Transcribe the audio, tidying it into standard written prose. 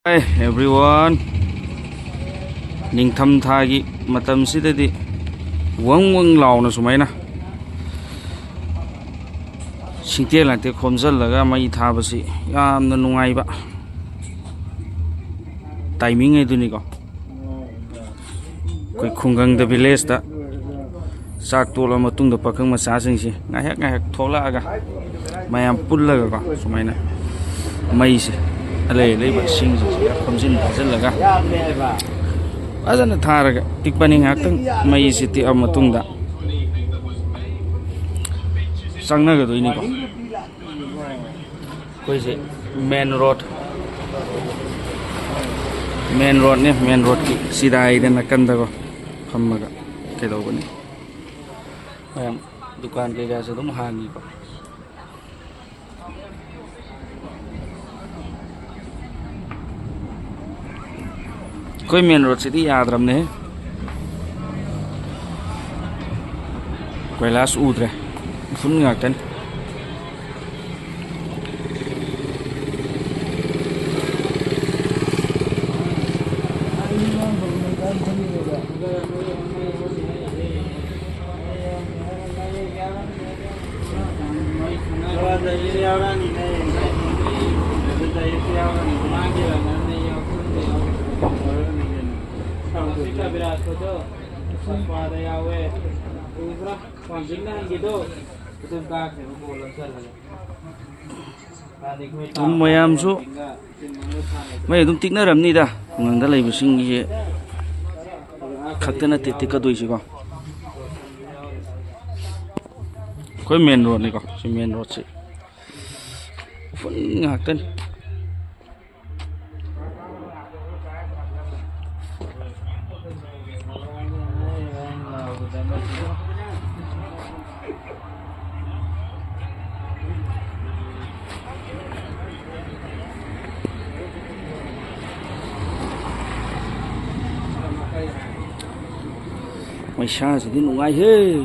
Hey everyone, Ningtham thagi matam sidadi wang launa sumaina singtel lante khomjal laga mai thabasi yamna nungai ba timing ai duni ko koi khungang da village da sak tola matung da pakhang macha sing si ngahak thola aga mayam pullaga ko sumaina mai si alay ba sing si khomjin bajal laga azana tharaga tikpani ngakang mai si ti amatung da sangna ga doini ko koi se main road ne main road ki sidai da nakan da ko khammaga ke do bani ayam dukan ke ga se dum hangi ko कोई main road से याद रमने कैलाश उतरे full ngakten mayam su mai dum tikna ramni da nganda laibu sing ye khaktena te ka doi si ko koi main road ni ko si main road si fun ngakten Mày xa thì đi nung ai he